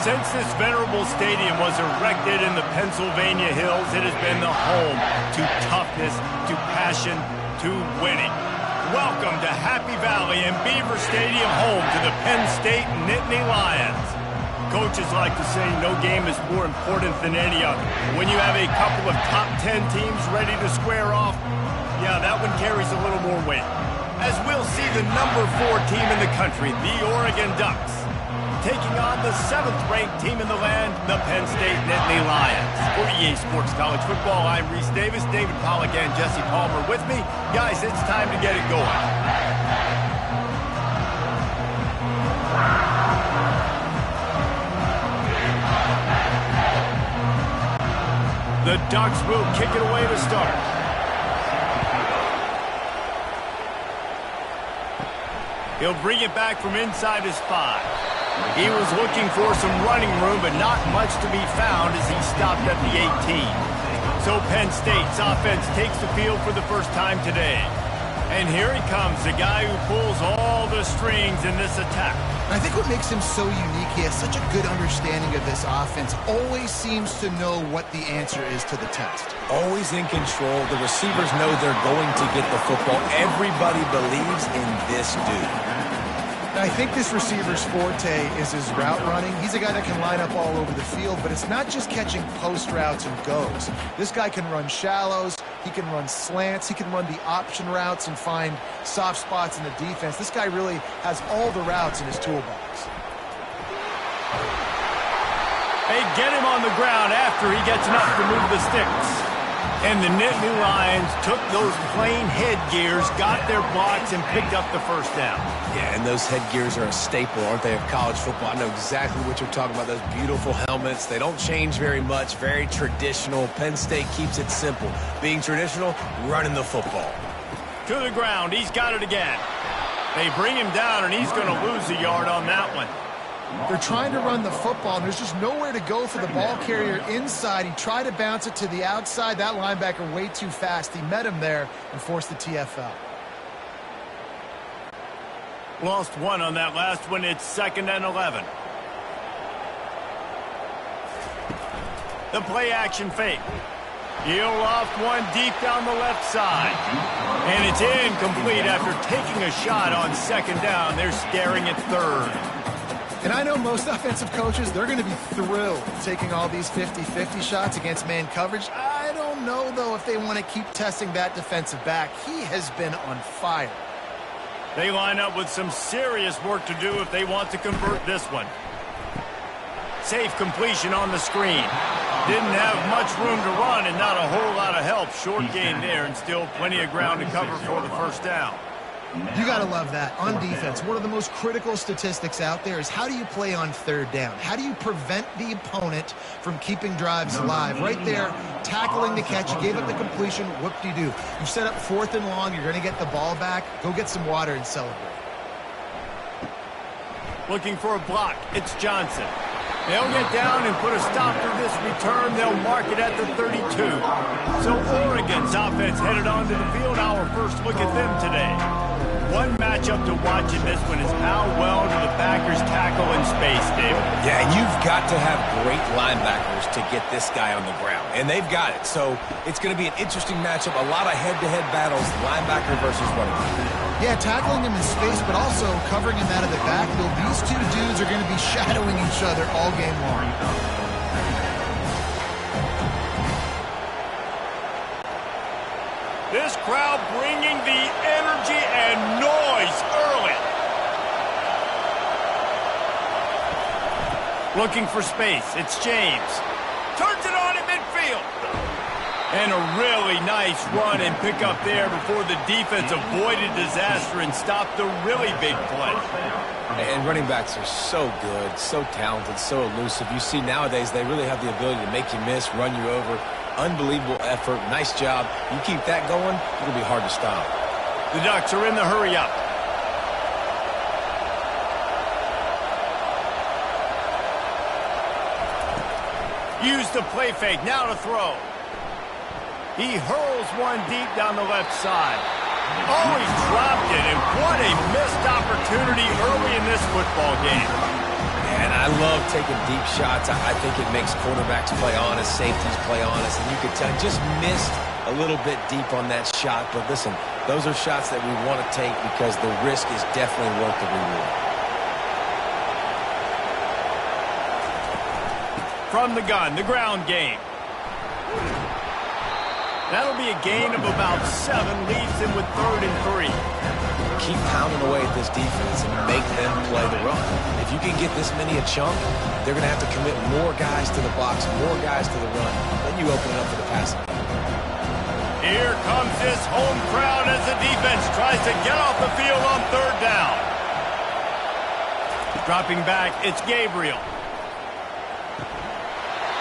Since this venerable stadium was erected in the Pennsylvania hills, it has been the home to toughness, to passion, to winning. Welcome to Happy Valley and Beaver Stadium, home to the Penn State Nittany Lions. Coaches like to say no game is more important than any other. When you have a couple of top 10 teams ready to square off, yeah, that one carries a little more weight. As we'll see the number 4 team in the country, the Oregon Ducks, taking on the 7th-ranked team in the land, the Penn State Nittany Lions. For EA Sports College Football, I'm Reese Davis, David Pollack, and Jesse Palmer with me. Guys, it's time to get it going. The Ducks will kick it away to start. He'll bring it back from inside his 5. He was looking for some running room, but not much to be found as he stopped at the 18. So Penn State's offense takes the field for the first time today. And here he comes, the guy who pulls all the strings in this attack. I think what makes him so unique, he has such a good understanding of this offense. Always seems to know what the answer is to the test. Always in control. The receivers know they're going to get the football. Everybody believes in this dude. I think this receiver's forte is his route running. He's a guy that can line up all over the field, but it's not just catching post routes and goes. This guy can run shallows, he can run slants, he can run the option routes and find soft spots in the defense. This guy really has all the routes in his toolbox. They get him on the ground after he gets enough to move the sticks. And the Nittany Lions took those plain headgears, got their blocks, and picked up the first down. Yeah, and those headgears are a staple, aren't they, of college football? I know exactly what you're talking about, those beautiful helmets. They don't change very much, very traditional. Penn State keeps it simple. Being traditional, running the football. To the ground, he's got it again. They bring him down, and he's going to lose a yard on that one. They're trying to run the football, and there's just nowhere to go for the ball carrier inside. He tried to bounce it to the outside. That linebacker way too fast. He met him there and forced the TFL. Lost one on that last one. It's 2nd and 11. The play action fake. He'll loft one deep down the left side. And it's incomplete after taking a shot on 2nd down. They're staring at 3rd. And I know most offensive coaches, they're going to be thrilled taking all these 50-50 shots against man coverage. I don't know, though, if they want to keep testing that defensive back. He has been on fire. They line up with some serious work to do if they want to convert this one. Safe completion on the screen. Didn't have much room to run and not a whole lot of help. Short gain there and still plenty of ground to cover for the first down. You got to love that. On defense, one of the most critical statistics out there is how do you play on 3rd down? How do you prevent the opponent from keeping drives alive? Right there, tackling the catch. You gave up the completion. What do? You set up 4th and long. You're going to get the ball back. Go get some water and celebrate. Looking for a block. It's Johnson. They'll get down and put a stop to this return. They'll mark it at the 32. So Oregon's offense headed onto the field. Our first look at them today. One matchup to watch in this one is how well do the backers tackle in space, David? Yeah, and you've got to have great linebackers to get this guy on the ground. And they've got it. So it's going to be an interesting matchup. A lot of head-to-head battles, linebacker versus running back. Yeah, tackling him in space, but also covering him out of the backfield. These two dudes are going to be shadowing each other all game long. This crowd bringing the energy and noise early. Looking for space. It's James. Turns it on in midfield. And a really nice run and pick up there before the defense avoided disaster and stopped a really big play. And running backs are so good, so talented, so elusive. You see nowadays they really have the ability to make you miss, run you over. Unbelievable effort. Nice job. You keep that going, it'll be hard to stop. The Ducks are in the hurry-up. Use the play fake. Now to throw. He hurls one deep down the left side. Oh, he's dropped it, and what a missed opportunity early in this football game. And I love taking deep shots. I think it makes quarterbacks play honest, safeties play honest, and you could tell just missed a little bit deep on that shot. But listen, those are shots that we want to take because the risk is definitely worth the reward. From the gun, the ground game. That'll be a gain of about 7, leaves him with 3rd and 3. Keep pounding away at this defense and make them play the run. If you can get this many a chunk, they're going to have to commit more guys to the box, more guys to the run. Then you open it up for the passing. Here comes this home crowd as the defense tries to get off the field on 3rd down. Dropping back, it's Gabriel.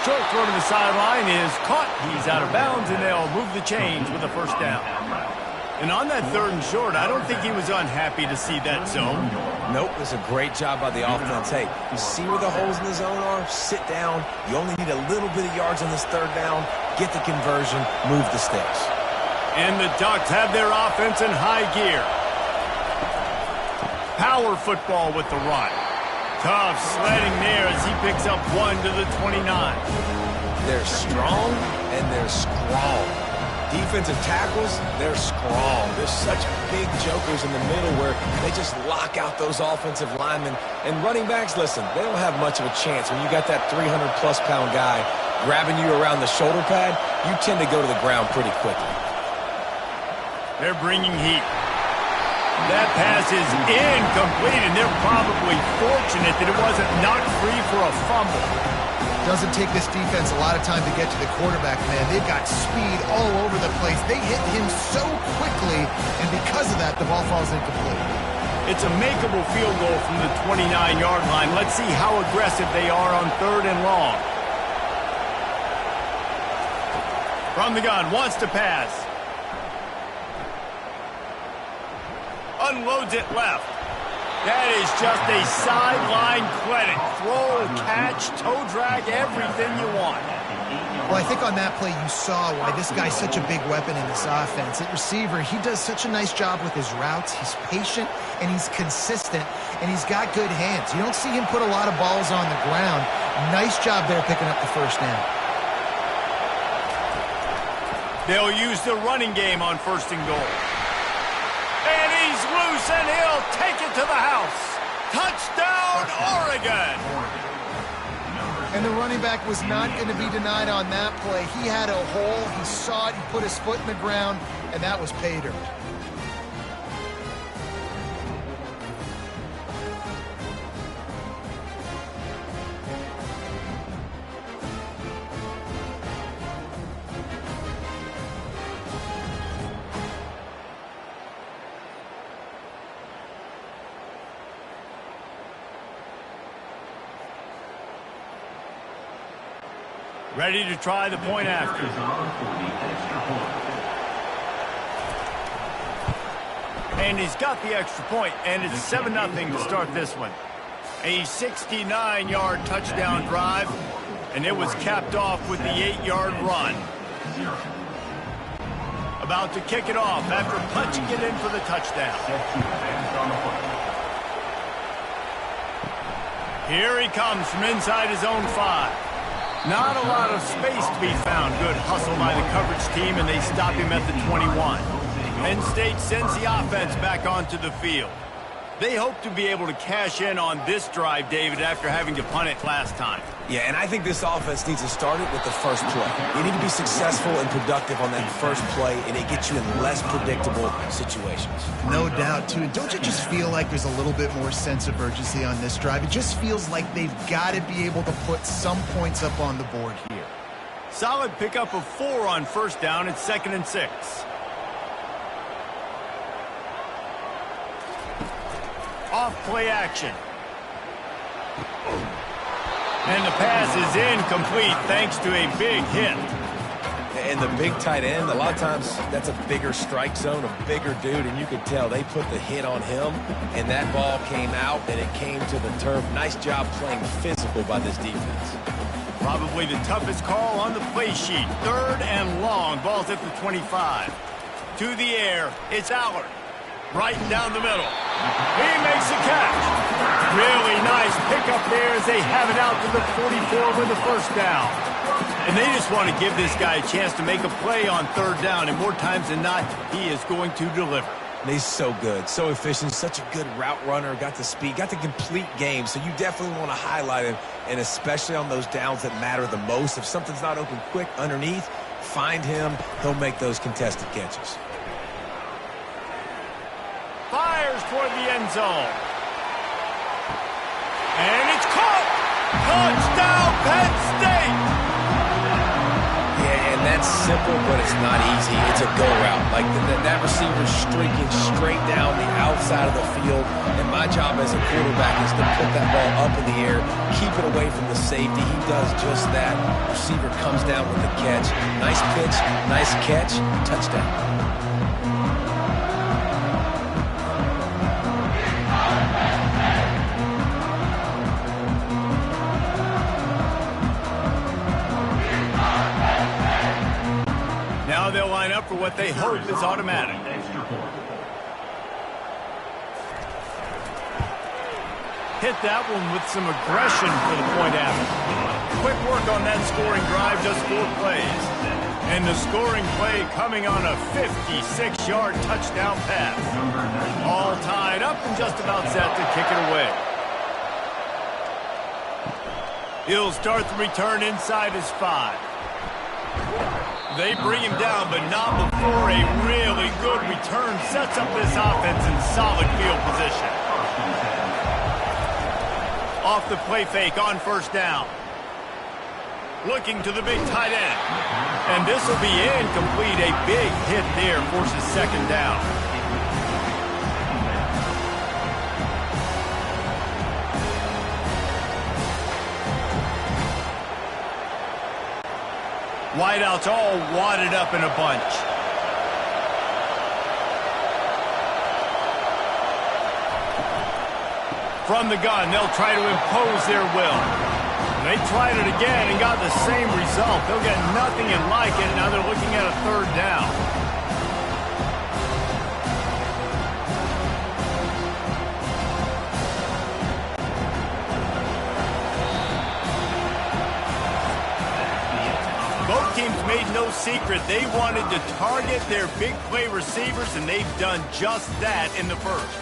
Short throw to the sideline is caught. He's out of bounds, and they'll move the chains with a 1st down. And on that 3rd and short, I don't think he was unhappy to see that zone. Nope, it's a great job by the offense. Hey, you see where the holes in the zone are? Sit down. You only need a little bit of yards on this 3rd down. Get the conversion, move the sticks. And the Ducks have their offense in high gear. Power football with the run. Tough sledding there as he picks up 1 to the 29. They're strong and they're strong. Defensive tackles, they're strong. There's such big jokers in the middle where they just lock out those offensive linemen. And running backs, listen, they don't have much of a chance. When you got that 300-plus pound guy grabbing you around the shoulder pad, you tend to go to the ground pretty quickly. They're bringing heat. That pass is incomplete, and they're probably fortunate that it wasn't knocked free for a fumble. Doesn't take this defense a lot of time to get to the quarterback, man. They've got speed all over the place. They hit him so quickly, and because of that, the ball falls incomplete. It's a makeable field goal from the 29-yard line. Let's see how aggressive they are on 3rd and long. From the gun, wants to pass. Unloads it left. That is just a sideline credit. Throw, catch, toe drag, everything you want. Well, I think on that play you saw why this guy's such a big weapon in this offense. At receiver, he does such a nice job with his routes. He's patient, and he's consistent, and he's got good hands. You don't see him put a lot of balls on the ground. Nice job there picking up the 1st down. They'll use the running game on 1st and goal. And he's loose, and he'll take it to the house. Touchdown, Oregon! And the running back was not going to be denied on that play. He had a hole. He saw it. He put his foot in the ground, and that was pay dirt. Ready to try the point after. And he's got the extra point, and it's 7-0 to start this one. A 69-yard touchdown drive, and it was capped off with the 8-yard run. About to kick it off after punching it in for the touchdown. Here he comes from inside his own 5. Not a lot of space to be found. Good hustle by the coverage team, and they stop him at the 21. Penn State sends the offense back onto the field. They hope to be able to cash in on this drive, David, after having to punt it last time. Yeah, and I think this offense needs to start it with the first play. You need to be successful and productive on that first play, and it gets you in less predictable situations. No doubt, too. And don't you just feel like there's a little bit more sense of urgency on this drive? It just feels like they've got to be able to put some points up on the board here. Solid pickup of 4 on 1st down. It's 2nd and 6. Off play action. And the pass is incomplete thanks to a big hit. And the big tight end, a lot of times that's a bigger strike zone, a bigger dude, and you could tell they put the hit on him, and that ball came out, and it came to the turf. Nice job playing physical by this defense. Probably the toughest call on the play sheet. 3rd and long. Ball's at the 25. To the air. It's Allard. Right down the middle. He makes the catch. Really nice pickup there as they have it out to the 44 with the first down. And they just want to give this guy a chance to make a play on third down, and more times than not, he is going to deliver. And he's so good, so efficient, such a good route runner, got the speed, got the complete game, so you definitely want to highlight him, and especially on those downs that matter the most. If something's not open quick underneath, find him, he'll make those contested catches. Fires toward the end zone. And it's caught! Touchdown, Penn State! Yeah, and that's simple, but it's not easy. It's a go route. Like that receiver's streaking straight down the outside of the field, and my job as a quarterback is to put that ball up in the air, keep it away from the safety. He does just that. Receiver comes down with the catch. Nice pitch, nice catch, touchdown. Now they'll line up for what they hope is automatic. Hit that one with some aggression for the point after. Quick work on that scoring drive, just 4 plays. And the scoring play coming on a 56-yard touchdown pass. All tied up and just about set to kick it away. He'll start the return inside his 5. They bring him down, but not before a really good return sets up this offense in solid field position. Off the play fake on first down. Looking to the big tight end. And this will be incomplete. A big hit there forces second down. Wideouts all wadded up in a bunch. From the gun, they'll try to impose their will. They tried it again and got the same result. They'll get nothing and like it. Now they're looking at a third down. Both teams made no secret they wanted to target their big play receivers, and they've done just that in the first.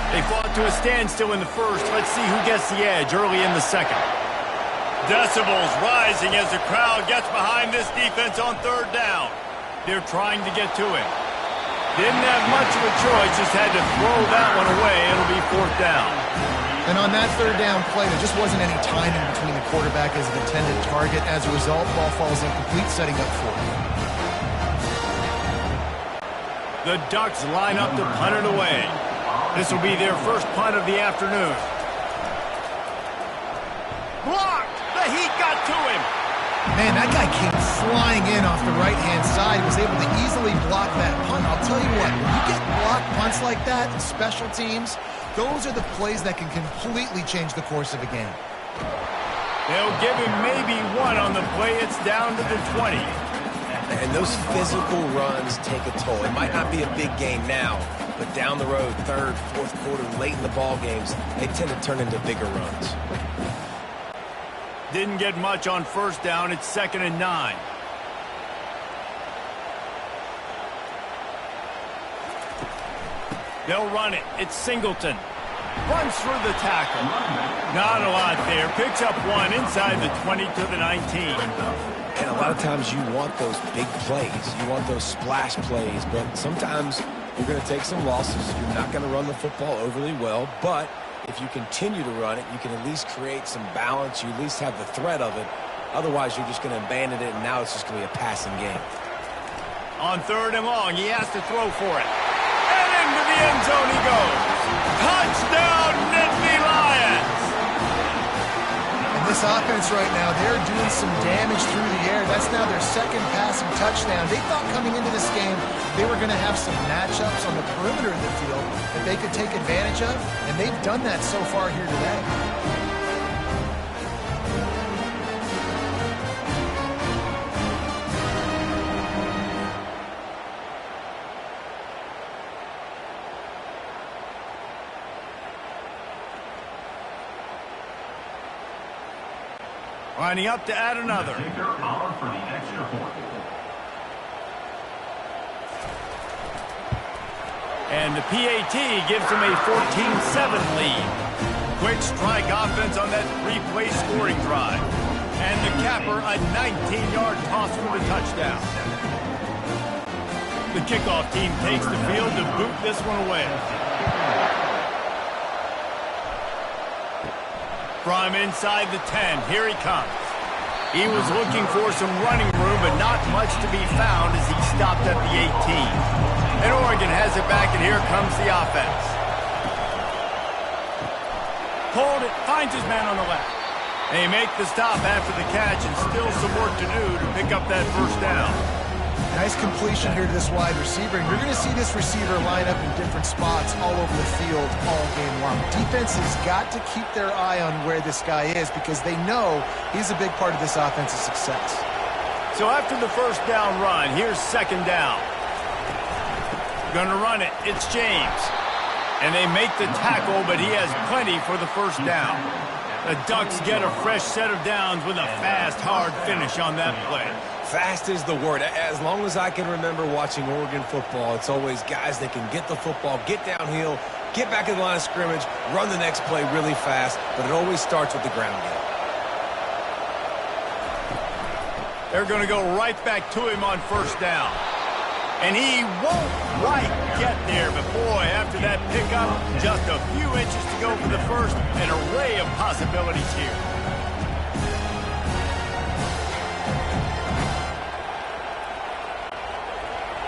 They fought to a standstill in the first. Let's see who gets the edge early in the second. Decibels rising as the crowd gets behind this defense on third down. They're trying to get to him. Didn't have much of a choice, just had to throw that one away. It'll be fourth down. And on that third down play, there just wasn't any timing between the quarterback as an intended target. As a result, ball falls incomplete, setting up fourth. The Ducks line up to punt it away. This will be their first punt of the afternoon. Blocked! The heat got to him! Man, that guy came flying in off the right-hand side. Was able to easily block that punt. I'll tell you what, when you get blocked punts like that in special teams, those are the plays that can completely change the course of a game. They'll give him maybe one on the play. It's down to the 20. And those physical runs take a toll. It might not be a big game now, but down the road, third, fourth quarter, late in the ball games, they tend to turn into bigger runs. Didn't get much on first down. It's 2nd and 9. They'll run it. It's Singleton. Runs through the tackle. Not a lot there. Picks up one inside the 20 to the 19. And a lot of times you want those big plays. You want those splash plays. But sometimes you're going to take some losses. You're not going to run the football overly well. But if you continue to run it, you can at least create some balance. You at least have the threat of it. Otherwise, you're just going to abandon it, and now it's just going to be a passing game. On 3rd and long, he has to throw for it. And into the end zone he goes. Touchdown, Nittany Lions! And this offense right now, they're doing some damage through the air. That's now their second passing touchdown. They thought coming into this game they were going to have some matchups on the perimeter of the field that they could take advantage of, and they've done that so far here today. Lining up to add another. And the PAT gives them a 14-7 lead. Quick strike offense on that three-play scoring drive. And the capper, a 19-yard toss for the touchdown. The kickoff team takes the field to boot this one away. From inside the 10, here he comes. He was looking for some running room, but not much to be found as he stopped at the 18. And Oregon has it back, and here comes the offense. Hold it, finds his man on the left. They make the stop after the catch, and still some work to do to pick up that first down. Nice completion here to this wide receiver, and you're going to see this receiver line up in different spots all over the field all game long. Defense has got to keep their eye on where this guy is because they know he's a big part of this offense's success. So after the first down run, here's second down. Gonna run it. It's James. And they make the tackle, but he has plenty for the first down. The Ducks get a fresh set of downs with a fast, hard finish on that play. Fast is the word. As long as I can remember watching Oregon football, it's always guys that can get the football, get downhill, get back in the line of scrimmage, run the next play really fast, but it always starts with the ground game. They're going to go right back to him on first down. And he won't quite get there, but boy, after that pickup, just a few inches to go for the first, an array of possibilities here.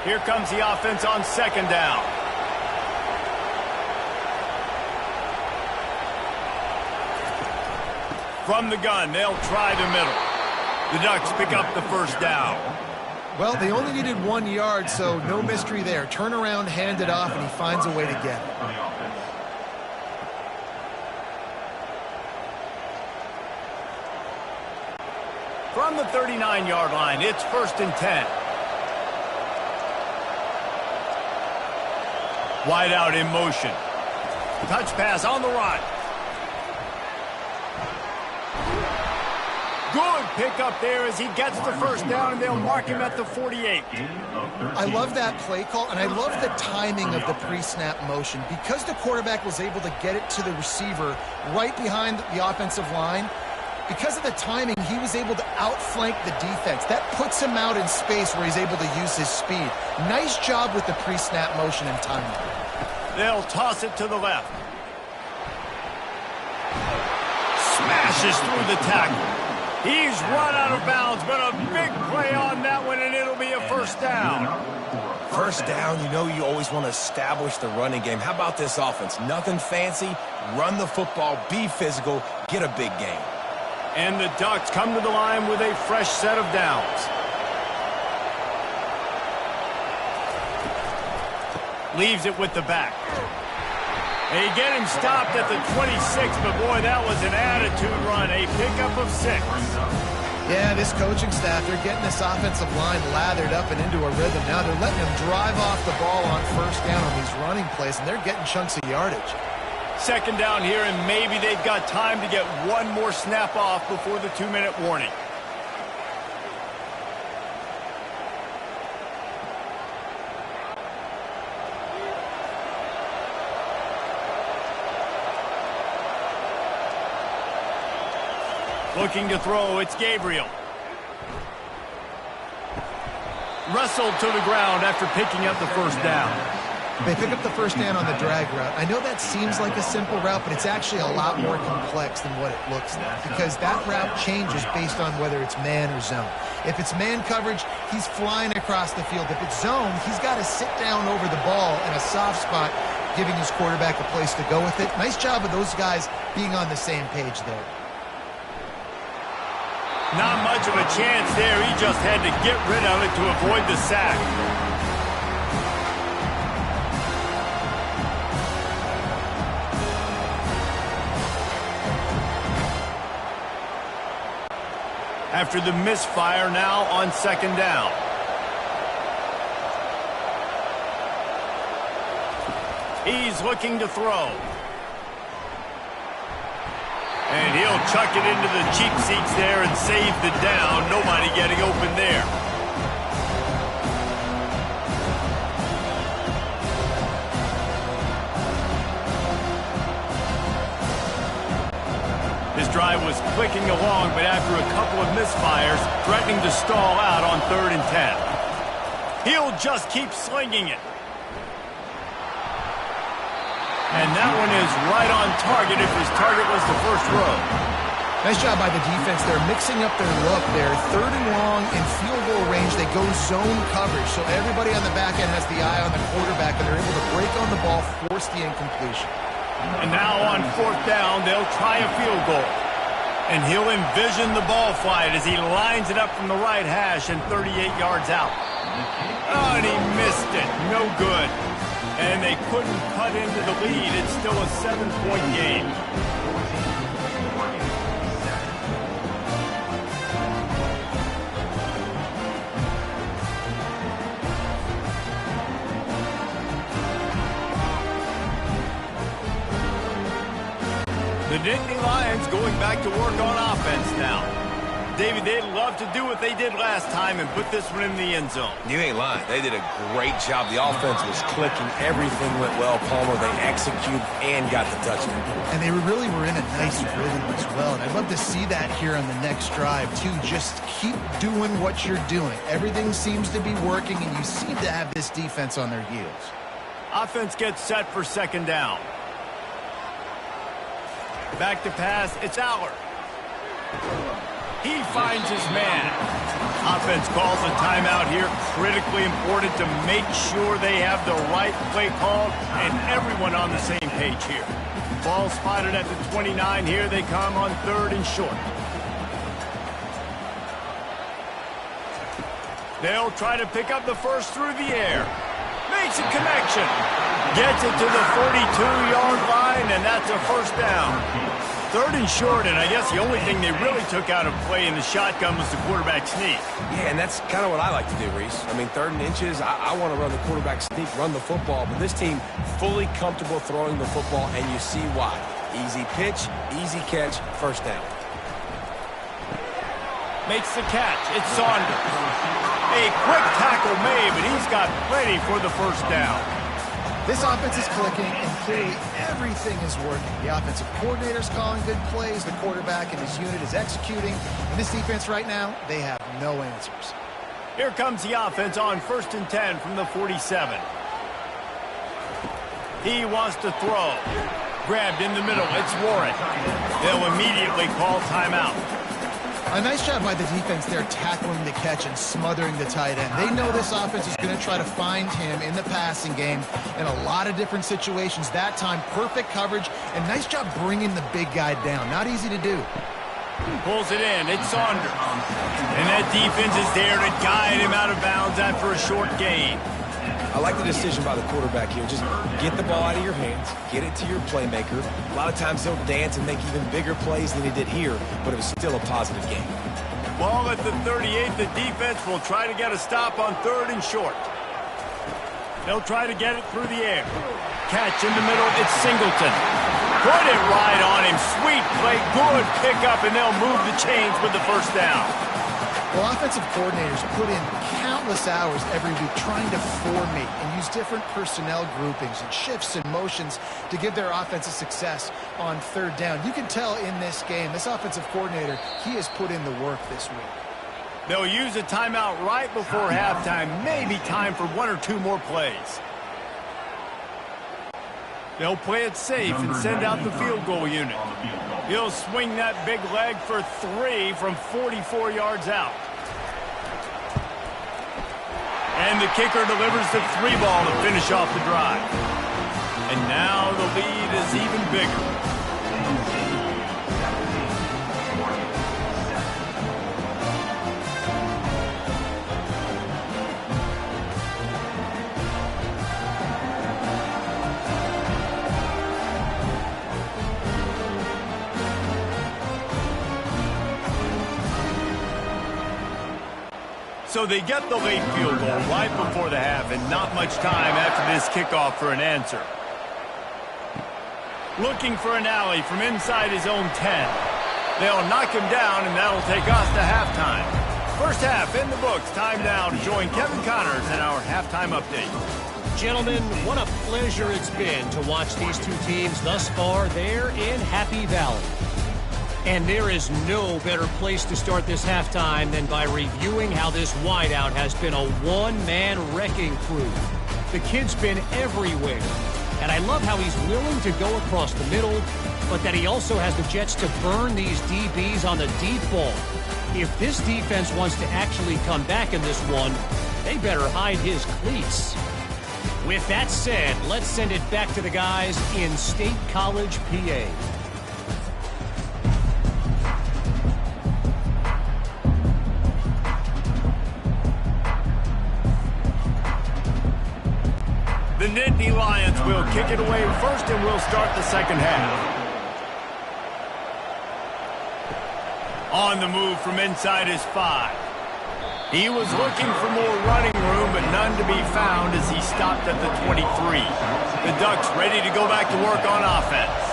Here comes the offense on second down. From the gun, they'll try the middle. The Ducks pick up the first down. Well, they only needed 1 yard, so no mystery there. Turn around, hand it off, and he finds a way to get it. From the 39-yard line, it's 1st and 10. Wide out in motion. Touch pass on the run. Good pickup there as he gets the first down, and they'll mark him at the 48. I love that play call, and I love the timing of the pre-snap motion. Because the quarterback was able to get it to the receiver right behind the offensive line, because of the timing, he was able to outflank the defense. That puts him out in space where he's able to use his speed. Nice job with the pre-snap motion and timing. They'll toss it to the left. Smashes through the tackle. He's run out of bounds, but a big play on that one, and it'll be a first down. First down, you know you always want to establish the running game. How about this offense? Nothing fancy. Run the football, be physical, get a big gain. And the Ducks come to the line with a fresh set of downs. Leaves it with the back. They get him stopped at the 26, but boy, that was an attitude run. A pickup of 6. Yeah, this coaching staff, they're getting this offensive line lathered up and into a rhythm. Now they're letting them drive off the ball on first down on these running plays, and they're getting chunks of yardage. Second down here, and maybe they've got time to get one more snap off before the 2-minute warning. Looking to throw, it's Gabriel. Wrestled to the ground after picking up the first down. They pick up the first down on the drag route. I know that seems like a simple route, but it's actually a lot more complex than what it looks like because that route changes based on whether it's man or zone. If it's man coverage, he's flying across the field. If it's zone, he's got to sit down over the ball in a soft spot, giving his quarterback a place to go with it. Nice job of those guys being on the same page there. Not much of a chance there. He just had to get rid of it to avoid the sack. After the misfire, now on second down. He's looking to throw. And he'll chuck it into the cheap seats there and save the down. Nobody getting open there. This drive was clicking along, but after a couple of misfires, threatening to stall out on 3rd and 10. He'll just keep slinging it. And that one is right on target if his target was the first row. Nice job by the defense. They're mixing up their look there. 3rd and long in field goal range. They go zone coverage, so everybody on the back end has the eye on the quarterback, and they're able to break on the ball, force the incompletion. And now on 4th down, they'll try a field goal. And he'll envision the ball flight as he lines it up from the right hash and 38 yards out. Oh, and he missed it. No good. And they couldn't cut into the lead. It's still a 7-point game. The Nittany Lions going back to work on offense now. David, they'd love to do what they did last time and put this one in the end zone. You ain't lying. They did a great job. The offense was clicking. Everything went well. Palmer, they executed and got the touchdown. And they really were in a nice rhythm as well. And I'd love to see that here on the next drive, too. Just keep doing what you're doing. Everything seems to be working, and you seem to have this defense on their heels. Offense gets set for 2nd down. Back to pass, it's Aller. He finds his man. Offense calls a timeout here. Critically important to make sure they have the right play call and everyone on the same page here. Ball spotted at the 29. Here they come on 3rd and short. They'll try to pick up the first through the air. Makes a connection. Gets it to the 42-yard line, and that's a 1st down. 3rd and short, and I guess the only thing they really took out of play in the shotgun was the quarterback sneak. Yeah, and that's kind of what I like to do, Reese. I mean, 3rd and inches, I want to run the quarterback sneak, run the football, but this team fully comfortable throwing the football, and you see why. Easy pitch, easy catch, 1st down. Makes the catch. It's Saunders. A quick tackle made, but he's got plenty for the 1st down. This offense is clicking, and clearly everything is working. The offensive coordinator's calling good plays. The quarterback and his unit is executing. And this defense right now, they have no answers. Here comes the offense on 1st and 10 from the 47. He wants to throw. Grabbed in the middle. It's Warren. They'll immediately call timeout. A nice job by the defense there tackling the catch and smothering the tight end. They know this offense is going to try to find him in the passing game in a lot of different situations. That time, perfect coverage, and nice job bringing the big guy down. Not easy to do. Pulls it in. It's Saunders. And that defense is there to guide him out of bounds after a short gain. I like the decision by the quarterback here. Just get the ball out of your hands, get it to your playmaker. A lot of times he'll dance and make even bigger plays than he did here, but it was still a positive game. Ball at the 38. The defense will try to get a stop on 3rd and short. They'll try to get it through the air. Catch in the middle. It's Singleton. Put it right on him. Sweet play. Good pickup, and they'll move the chains with the 1st down. Well, offensive coordinators put in countless hours every week trying to formate and use different personnel groupings and shifts and motions to give their offensive success on 3rd down. You can tell in this game, this offensive coordinator, he has put in the work this week. They'll use a timeout right before halftime. Maybe time for 1 or 2 more plays. They'll play it safe and send out the field goal unit. He'll swing that big leg for 3 from 44 yards out. And the kicker delivers the 3 ball to finish off the drive. And now the lead is even bigger. So they get the late field goal right before the half, and not much time after this kickoff for an answer. Looking for an alley from inside his own 10. They'll knock him down, and that'll take us to halftime. First half in the books. Time now to join Kevin Connors in our halftime update. Gentlemen, what a pleasure it's been to watch these two teams thus far there in Happy Valley. And there is no better place to start this halftime than by reviewing how this wideout has been a one-man wrecking crew. The kid's been everywhere, and I love how he's willing to go across the middle, but that he also has the jets to burn these DBs on the deep ball. If this defense wants to actually come back in this one, they better hide his cleats. With that said, let's send it back to the guys in State College, PA. The Nittany Lions will kick it away first, and we'll start the second half. On the move from inside his 5. He was looking for more running room, but none to be found as he stopped at the 23. The Ducks ready to go back to work on offense.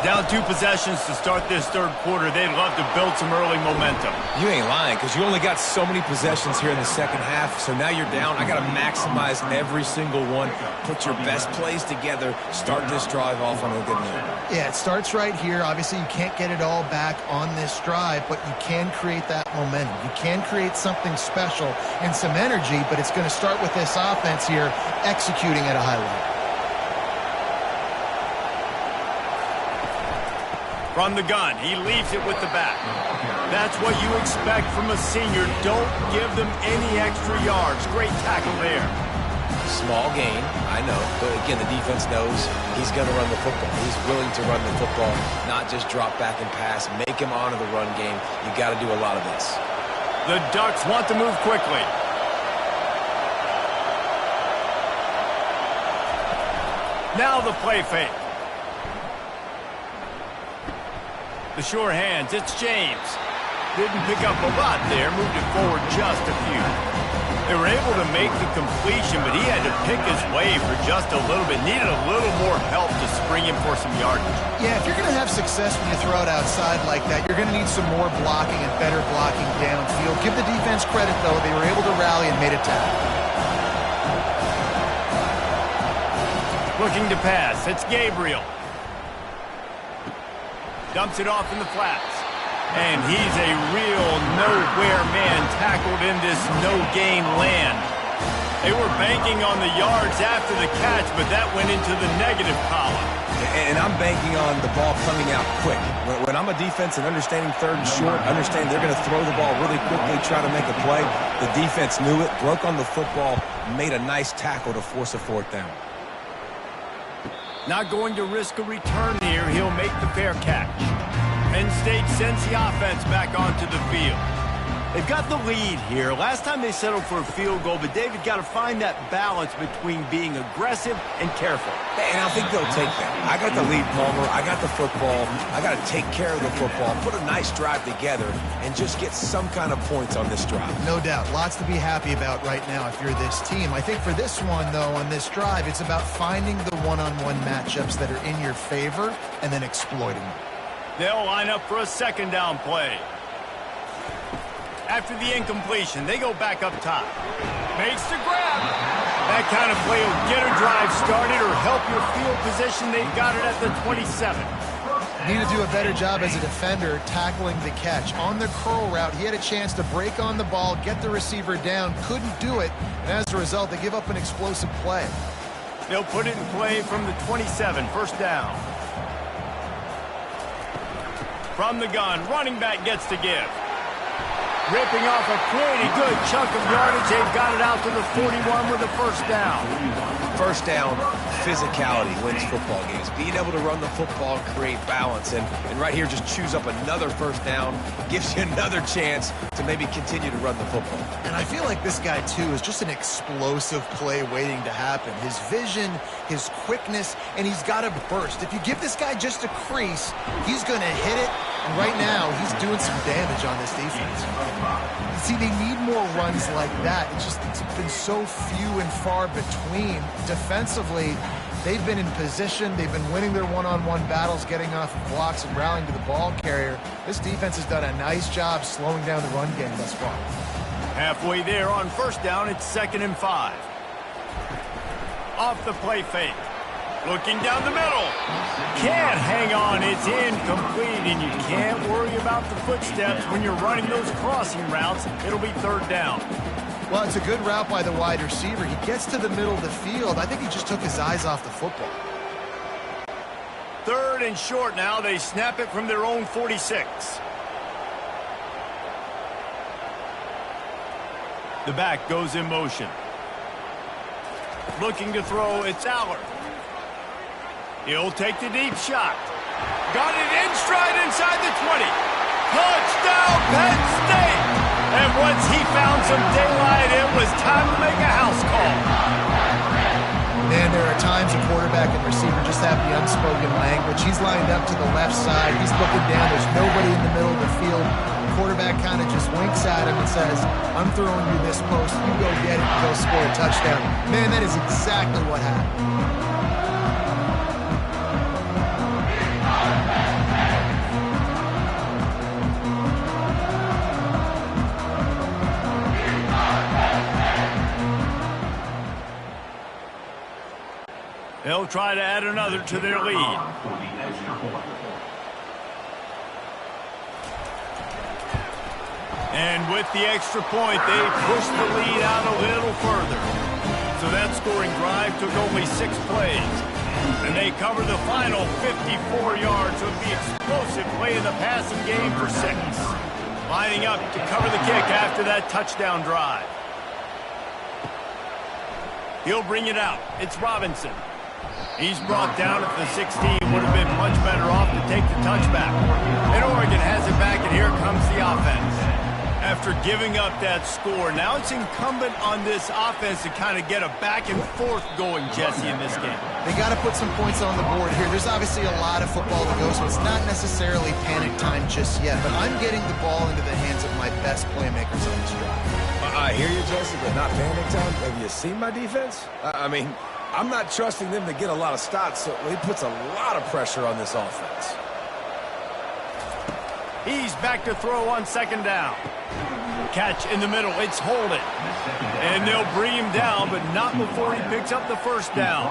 Down 2 possessions to start this third quarter. They'd love to build some early momentum. You ain't lying, because you only got so many possessions here in the second half, so now you're down. I got to maximize every single one. Put your best plays together. Start this drive off on a good note. Yeah, it starts right here. Obviously, you can't get it all back on this drive, but you can create that momentum. You can create something special and some energy, but it's going to start with this offense here executing at a high level. From the gun, he leaves it with the back. That's what you expect from a senior. Don't give them any extra yards. Great tackle there. Small gain, I know. But again, the defense knows he's going to run the football. He's willing to run the football, not just drop back and pass. Make him honor the run game. You got to do a lot of this. The Ducks want to move quickly. Now the play fake. The sure hands, it's James. Didn't pick up a lot there, moved it forward just a few. They were able to make the completion, but he had to pick his way for just a little bit. Needed a little more help to spring him for some yardage. Yeah, if you're going to have success when you throw it outside like that, you're going to need some more blocking and better blocking downfield. Give the defense credit, though. They were able to rally and made a tackle. Looking to pass, it's Gabriel. Dumps it off in the flats. And he's a real nowhere man tackled in this no-gain land. They were banking on the yards after the catch, but that went into the negative column. And I'm banking on the ball coming out quick. When I'm a defense and understanding third and short, understand they're going to throw the ball really quickly, try to make a play. The defense knew it, broke on the football, made a nice tackle to force a fourth down. Not going to risk a return here. He'll make the fair catch. Penn State sends the offense back onto the field. They've got the lead here. Last time they settled for a field goal, but David got to find that balance between being aggressive and careful. And I think they'll take that. I got the lead, Palmer. I got the football. I got to take care of the football, put a nice drive together, and just get some kind of points on this drive. No doubt. Lots to be happy about right now if you're this team. I think for this one, though, on this drive, it's about finding the one-on-one matchups that are in your favor and then exploiting them. They'll line up for a second down play. After the incompletion, they go back up top. Makes the grab. That kind of play will get a drive started or help your field position. They've got it at the 27. Need to do a better job as a defender tackling the catch. On the curl route, he had a chance to break on the ball, get the receiver down, couldn't do it, and as a result, they give up an explosive play. They'll put it in play from the 27, first down. From the gun, running back gets to give. Ripping off a pretty good chunk of yardage. They've got it out to the 41 with a first down. First down, physicality wins football games. Being able to run the football, create balance, and right here just choose up another first down, gives you another chance to maybe continue to run the football. And I feel like this guy, too, is just an explosive play waiting to happen. His vision, his quickness, and he's got a burst. If you give this guy just a crease, he's going to hit it. And right now, he's doing some damage on this defense. See, they need more runs like that. It's been so few and far between. Defensively, They've been in position. They've been winning their one-on-one battles, getting off of blocks and rallying to the ball carrier. This defense has done a nice job slowing down the run game thus far. Halfway there on first down, it's 2nd and 5. Off the play fake. Looking down the middle. Can't hang on. It's incomplete, and you can't worry about the footsteps when you're running those crossing routes. It'll be 3rd down. Well, it's a good route by the wide receiver. He gets to the middle of the field. I think he just took his eyes off the football. 3rd and short now. They snap it from their own 46. The back goes in motion. Looking to throw, it's Allard. He'll take the deep shot. Got it in stride inside the 20. Touchdown, Penn State! And once he found some daylight, it was time to make a house call. Man, there are times a quarterback and receiver just have the unspoken language. He's lined up to the left side. He's looking down. There's nobody in the middle of the field. The quarterback kind of just winks at him and says, I'm throwing you this post. You go get it and go score a touchdown. Man, that is exactly what happened. They'll try to add another to their lead. And with the extra point, they push the lead out a little further. So that scoring drive took only 6 plays. And they cover the final 54 yards with the explosive play in the passing game for 6. Lining up to cover the kick after that touchdown drive. He'll bring it out. It's Robinson. He's brought down at the 16. Would have been much better off to take the touchback. And Oregon has it back, and here comes the offense. After giving up that score, now it's incumbent on this offense to kind of get a back and forth going, Jesse, in this game. They got to put some points on the board here. There's obviously a lot of football to go, so it's not necessarily panic time just yet. But I'm getting the ball into the hands of my best playmakers on this drive. I hear you, Jesse, but not panic time. Have you seen my defense? I mean, I'm not trusting them to get a lot of stops, so he puts a lot of pressure on this offense. He's back to throw on 2nd down. Catch in the middle. It's Holden. And they'll bring him down, but not before he picks up the 1st down.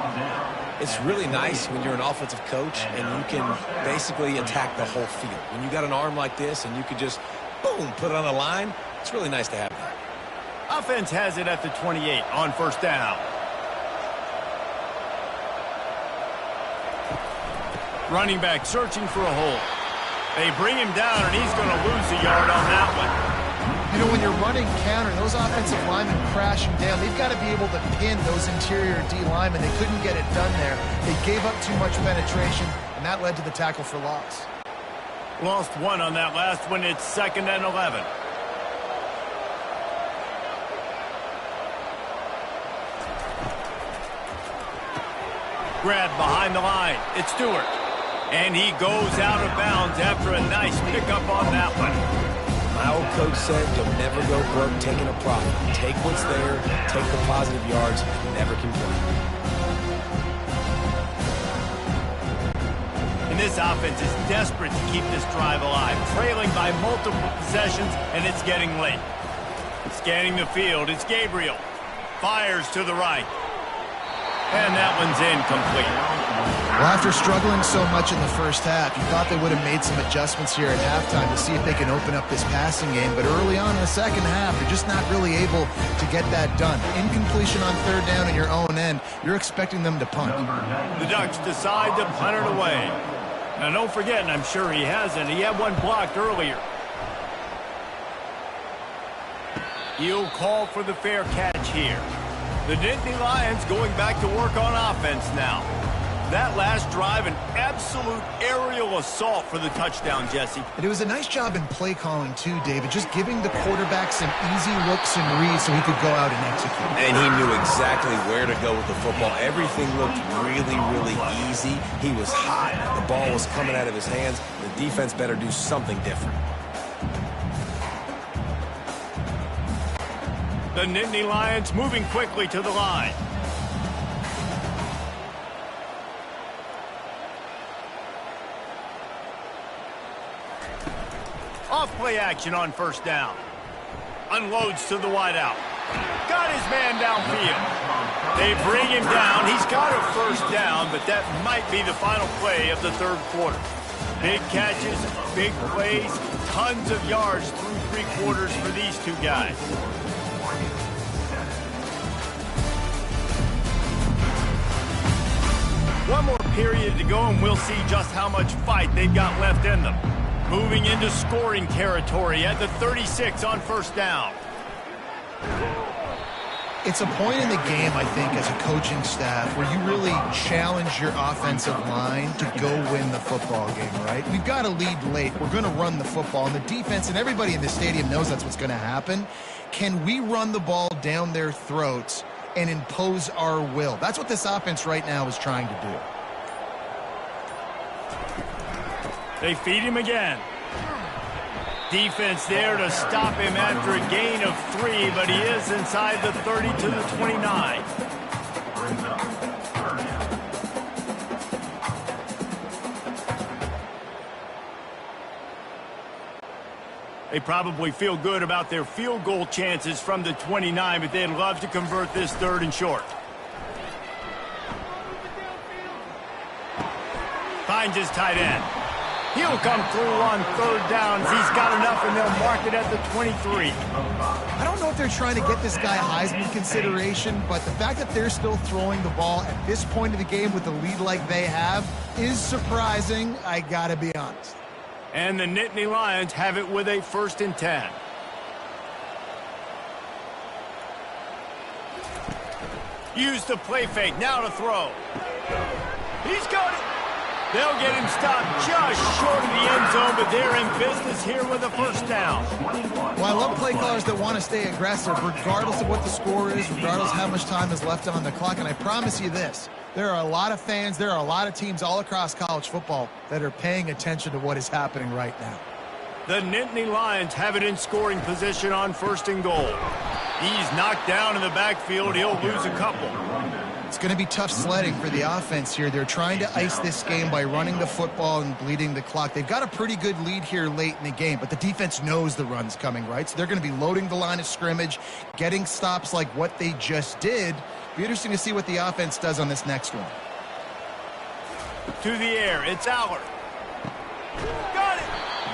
It's really nice when you're an offensive coach and you can basically attack the whole field. When you got an arm like this and you can just, boom, put it on the line, it's really nice to have that. Offense has it at the 28 on 1st down. Running back searching for a hole. They bring him down, and he's going to lose a yard on that one. You know, when you're running counter, those offensive linemen crashing down, they've got to be able to pin those interior D linemen. They couldn't get it done there. They gave up too much penetration, and that led to the tackle for loss. Lost 1 on that last one. It's 2nd and 11. Grab behind the line. It's Stewart. And he goes out of bounds after a nice pickup on that one. My old coach said you'll never go broke taking a profit. Take what's there, take the positive yards, and never complain. And this offense is desperate to keep this drive alive, trailing by multiple possessions, and it's getting late. Scanning the field, it's Gabriel. Fires to the right. And that one's incomplete. Well, after struggling so much in the first half, you thought they would have made some adjustments here at halftime to see if they can open up this passing game. But early on in the second half, they're just not really able to get that done. Incompletion on 3rd down in your own end, you're expecting them to punt. The Ducks decide to punt it away. Now, don't forget, and I'm sure he hasn't, he had one blocked earlier. He'll call for the fair catch here. The Nittany Lions going back to work on offense now. That last drive, an absolute aerial assault for the touchdown, Jesse. And it was a nice job in play calling, too, David, just giving the quarterback some easy looks and reads so he could go out and execute. And he knew exactly where to go with the football. Everything looked really, really easy. He was hot. The ball was coming out of his hands. The defense better do something different. The Nittany Lions moving quickly to the line. Off play action on first down. Unloads to the wideout. Got his man downfield. They bring him down. He's got a first down, but that might be the final play of the third quarter. Big catches, big plays, tons of yards through three quarters for these two guys. One more period to go, and we'll see just how much fight they've got left in them. Moving into scoring territory at the 36 on first down. It's a point in the game, I think, as a coaching staff where you really challenge your offensive line to go win the football game, right? We've got to lead late. We're going to run the football. And the defense and everybody in the stadium knows that's what's going to happen. Can we run the ball down their throats and impose our will? That's what this offense right now is trying to do. They feed him again. Defense there to stop him after a gain of 3, but he is inside the 30 to the 29. They probably feel good about their field goal chances from the 29, but they'd love to convert this third and short. Finds his tight end. He'll come through on third down. He's got enough, and they'll mark it at the 23. I don't know if they're trying to get this guy Heisman consideration, but the fact that they're still throwing the ball at this point of the game with the lead like they have is surprising, I gotta be honest. And the Nittany Lions have it with a 1st and 10. Use the play fake, now to throw. He's got it. They'll get him stopped just short of the end zone, but they're in business here with a first down. Well, I love play callers that want to stay aggressive, regardless of what the score is, regardless of how much time is left on the clock. And I promise you this, there are a lot of fans, there are a lot of teams all across college football that are paying attention to what is happening right now. The Nittany Lions have it in scoring position on 1st and goal. He's knocked down in the backfield. He'll lose a couple. It's going to be tough sledding for the offense here. They're trying to ice this game by running the football and bleeding the clock. They've got a pretty good lead here late in the game, but the defense knows the run's coming, right? So they're going to be loading the line of scrimmage, getting stops like what they just did. Be interesting to see what the offense does on this next one. To the air, it's Aller. Got it!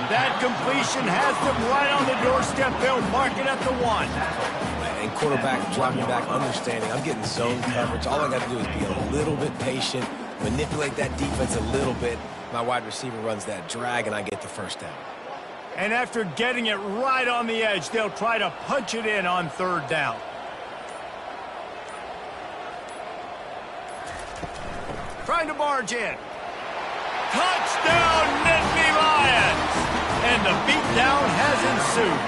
That completion has them right on the doorstep. They'll mark it at the 1. And quarterback, dropping back, understanding, I'm getting zone coverage. All I got to do is be a little bit patient, manipulate that defense a little bit. My wide receiver runs that drag, and I get the first down. And after getting it right on the edge, they'll try to punch it in on third down. Trying to barge in. Touchdown, Nittany Lions! And the beatdown has ensued.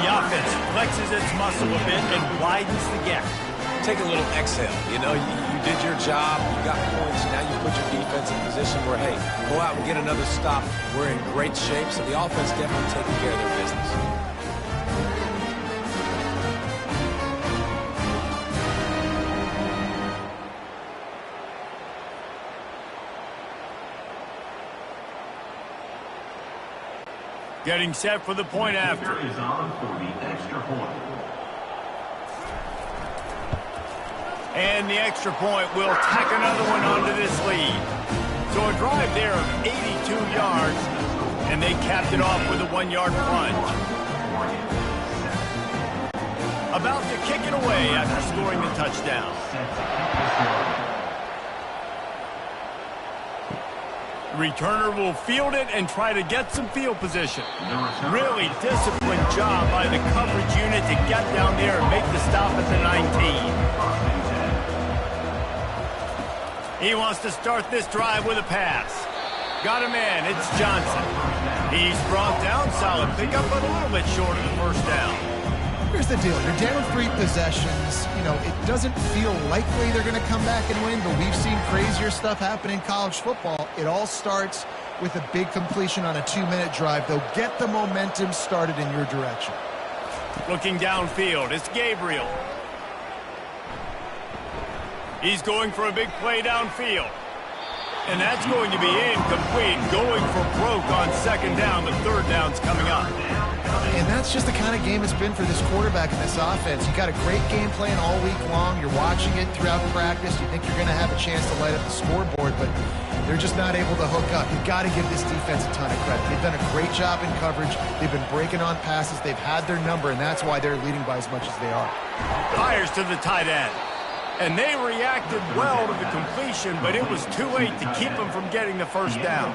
The offense flexes its muscle a bit and widens the gap. Take a little exhale. You know, you did your job. You got points. Now you put your defense in a position where, hey, go out and get another stop. We're in great shape, so the offense definitely taking care of their business. Getting set for the point after. Is on for the extra point. And the extra point will tack another one onto this lead. So a drive there of 82 yards, and they capped it off with a 1-yard plunge. About to kick it away after scoring the touchdown. Returner will field it and try to get some field position. Really disciplined job by the coverage unit to get down there and make the stop at the 19. He wants to start this drive with a pass. Got a man, it's Johnson. He's brought down, solid pickup, but a little bit short of the first down. Here's the deal. You're down 3 possessions. You know, it doesn't feel likely they're going to come back and win, but we've seen crazier stuff happen in college football. It all starts with a big completion on a 2-minute drive. They'll get the momentum started in your direction. Looking downfield, it's Gabriel. He's going for a big play downfield. And that's going to be incomplete, going for broke on second down. The third down's coming up. And that's just the kind of game it's been for this quarterback and this offense. You got a great game plan all week long. You're watching it throughout practice. You think you're going to have a chance to light up the scoreboard, but they're just not able to hook up. You've got to give this defense a ton of credit. They've done a great job in coverage. They've been breaking on passes. They've had their number, and that's why they're leading by as much as they are. Fires to the tight end. And they reacted well to the completion, but it was too late to keep them from getting the first down.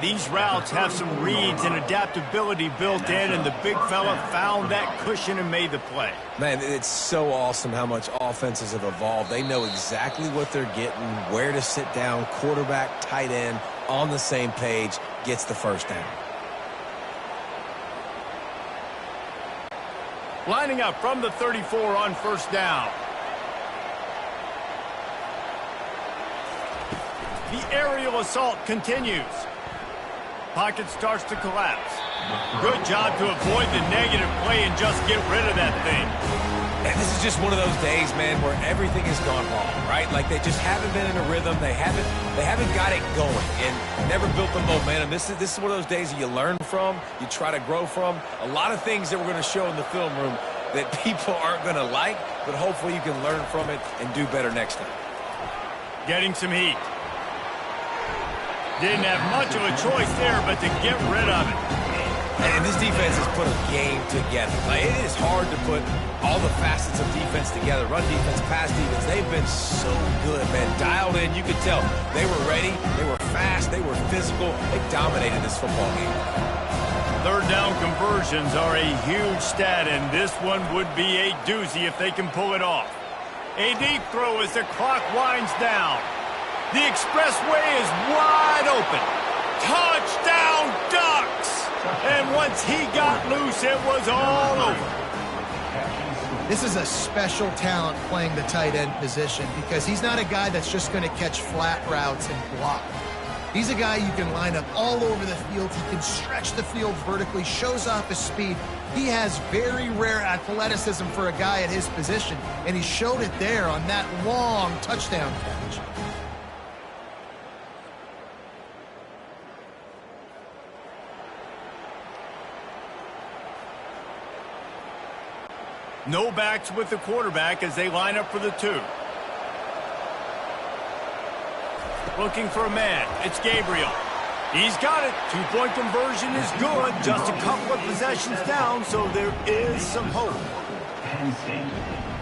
These routes have some reads and adaptability built in, and the big fella found that cushion and made the play. Man, it's so awesome how much offenses have evolved. They know exactly what they're getting, where to sit down, quarterback, tight end, on the same page, gets the first down. Lining up from the 34 on first down. The aerial assault continues. Pocket starts to collapse. Good job to avoid the negative play and just get rid of that thing. And this is just one of those days, man, where everything has gone wrong, right? Like they just haven't been in a rhythm. They haven't got it going and never built the momentum. This is one of those days that you learn from, you try to grow from. A lot of things that we're going to show in the film room that people aren't going to like, but hopefully you can learn from it and do better next time. Getting some heat. Didn't have much of a choice there, but to get rid of it. And this defense has put a game together. Like, it is hard to put all the facets of defense together. Run defense, pass defense. They've been so good, man. Dialed in, you could tell. They were ready. They were fast. They were physical. They dominated this football game. Third down conversions are a huge stat, and this one would be a doozy if they can pull it off. A deep throw as the clock winds down. The expressway is wide open. Touchdown, Ducks! And once he got loose, it was all over. This is a special talent playing the tight end position because he's not a guy that's just going to catch flat routes and block. He's a guy you can line up all over the field. He can stretch the field vertically, shows off his speed. He has very rare athleticism for a guy at his position, and he showed it there on that long touchdown catch. No backs with the quarterback as they line up for the 2. Looking for a man. It's Gabriel. He's got it. 2-point conversion is good. Just a couple of possessions down, so there is some hope. Penn State,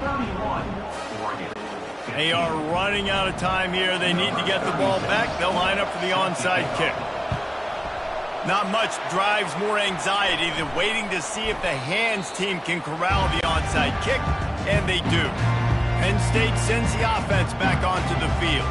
31, Oregon. They are running out of time here. They need to get the ball back. They'll line up for the onside kick. Not much drives more anxiety than waiting to see if the hands team can corral the onside kick, and they do. Penn State sends the offense back onto the field.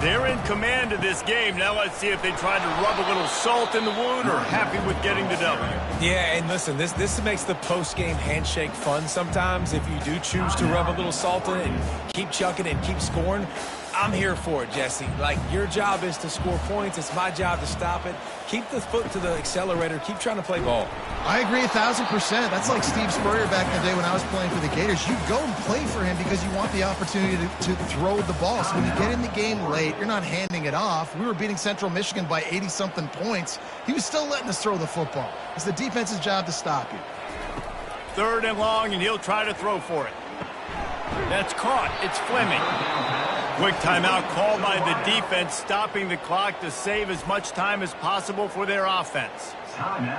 They're in command of this game. Now let's see if they try to rub a little salt in the wound or happy with getting the W. Yeah, and listen, this makes the post-game handshake fun sometimes. If you do choose to rub a little salt in it and keep chucking and keep scoring, I'm here for it, Jesse. Like, your job is to score points. It's my job to stop it. Keep the foot to the accelerator. Keep trying to play ball. I agree 1,000%. That's like Steve Spurrier back in the day when I was playing for the Gators. You go and play for him because you want the opportunity to throw the ball. So when you get in the game late, you're not handing it off. We were beating Central Michigan by 80-something points. He was still letting us throw the football. It's the defense's job to stop you. 3rd and long, and he'll try to throw for it. That's caught. It's Fleming. Quick timeout called by the defense, stopping the clock to save as much time as possible for their offense.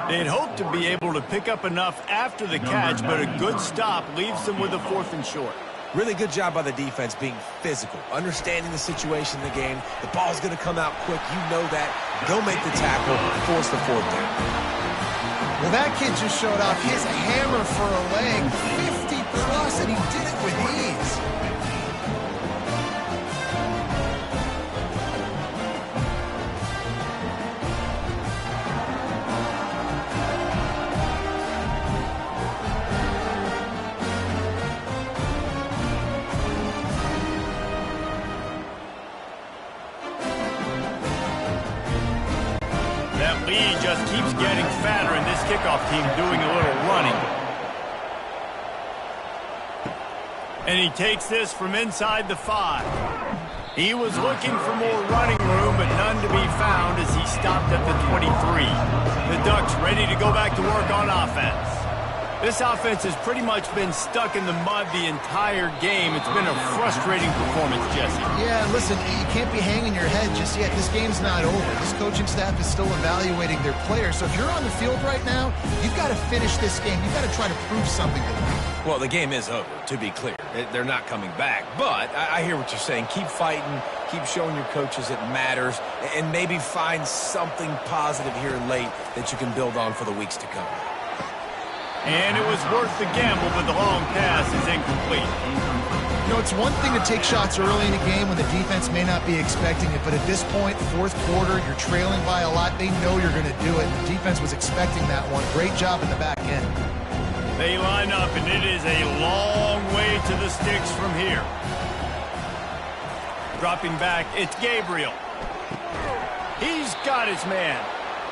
They'd hoped to be able to pick up enough after the catch, but a good stop leaves them with a 4th and short. Really good job by the defense being physical, understanding the situation in the game. The ball's going to come out quick. You know that. Go make the tackle, force the 4th down. Well, that kid just showed off his hammer for a leg, 50+, and he did it with ease. That lead just keeps getting fatter, and this kickoff team doing a little running. And he takes this from inside the 5. He was looking for more running room, but none to be found as he stopped at the 23. The Ducks ready to go back to work on offense. This offense has pretty much been stuck in the mud the entire game. It's been a frustrating performance, Jesse. Yeah, listen, you can't be hanging your head just yet. This game's not over. This coaching staff is still evaluating their players. So if you're on the field right now, you've got to finish this game. You've got to try to prove something to them. Well, the game is over, to be clear. They're not coming back. But I hear what you're saying. Keep fighting. Keep showing your coaches it matters. And maybe find something positive here late that you can build on for the weeks to come. And it was worth the gamble, but the long pass is incomplete. You know, it's one thing to take shots early in a game when the defense may not be expecting it, but at this point, fourth quarter, you're trailing by a lot. They know you're going to do it. The defense was expecting that one. Great job in the back end. They line up, and it is a long way to the sticks from here. Dropping back, it's Gabriel. He's got his man.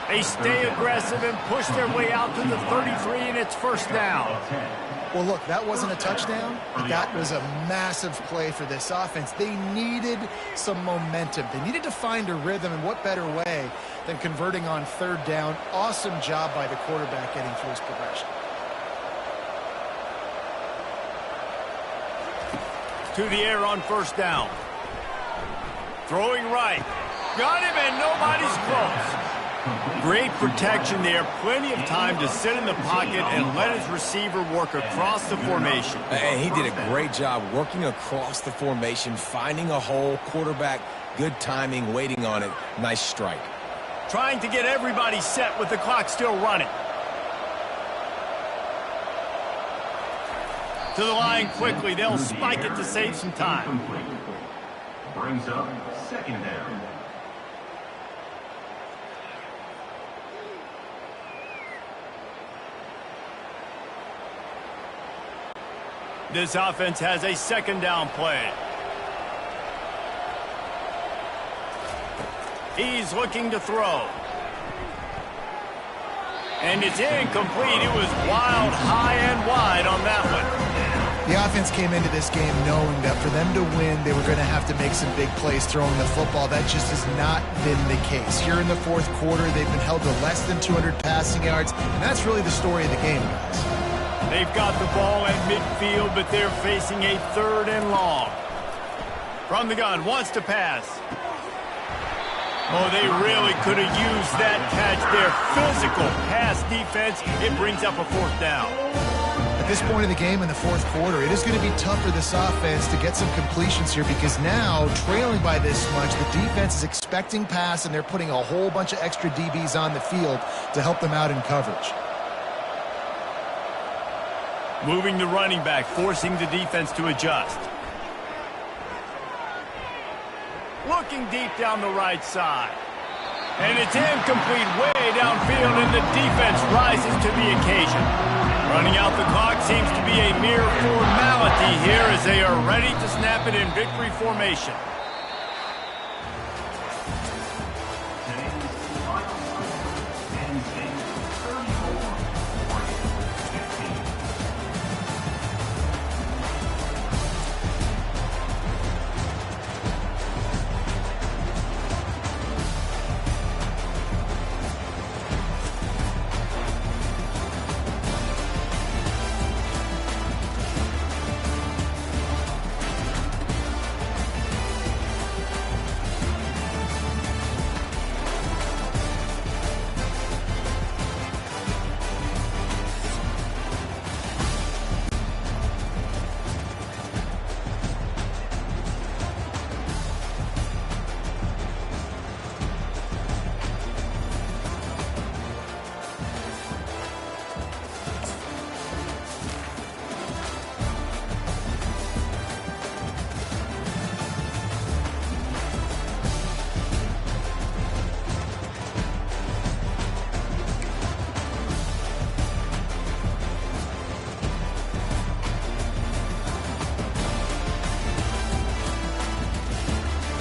They stay aggressive and push their way out to the 33, and it's first down. Well, look, that wasn't a touchdown. That was a massive play for this offense. They needed some momentum. They needed to find a rhythm, and what better way than converting on third down. Awesome job by the quarterback getting through his progression. To the air on first down. Throwing right. Got him, and nobody's close. Great protection there. Plenty of time to sit in the pocket and let his receiver work across the formation. And he did a great job working across the formation, finding a hole. Quarterback, good timing, waiting on it. Nice strike. Trying to get everybody set with the clock still running. To the line quickly. They'll spike it to save some time. Brings up second down. This offense has a second down play. He's looking to throw. And it's incomplete. It was wild, high and wide on that one. The offense came into this game knowing that for them to win, they were going to have to make some big plays throwing the football. That just has not been the case. Here in the fourth quarter, they've been held to less than 200 passing yards, and that's really the story of the game, guys. They've got the ball at midfield, but they're facing a third and long. From the gun, wants to pass. Oh, they really could have used that catch there. Physical pass defense. It brings up a fourth down. At this point in the game in the fourth quarter, it is going to be tough for this offense to get some completions here because now, trailing by this much, the defense is expecting pass, and they're putting a whole bunch of extra DBs on the field to help them out in coverage. Moving the running back, forcing the defense to adjust. Looking deep down the right side. And it's incomplete way downfield, and the defense rises to the occasion. Running out the clock seems to be a mere formality here as they are ready to snap it in victory formation.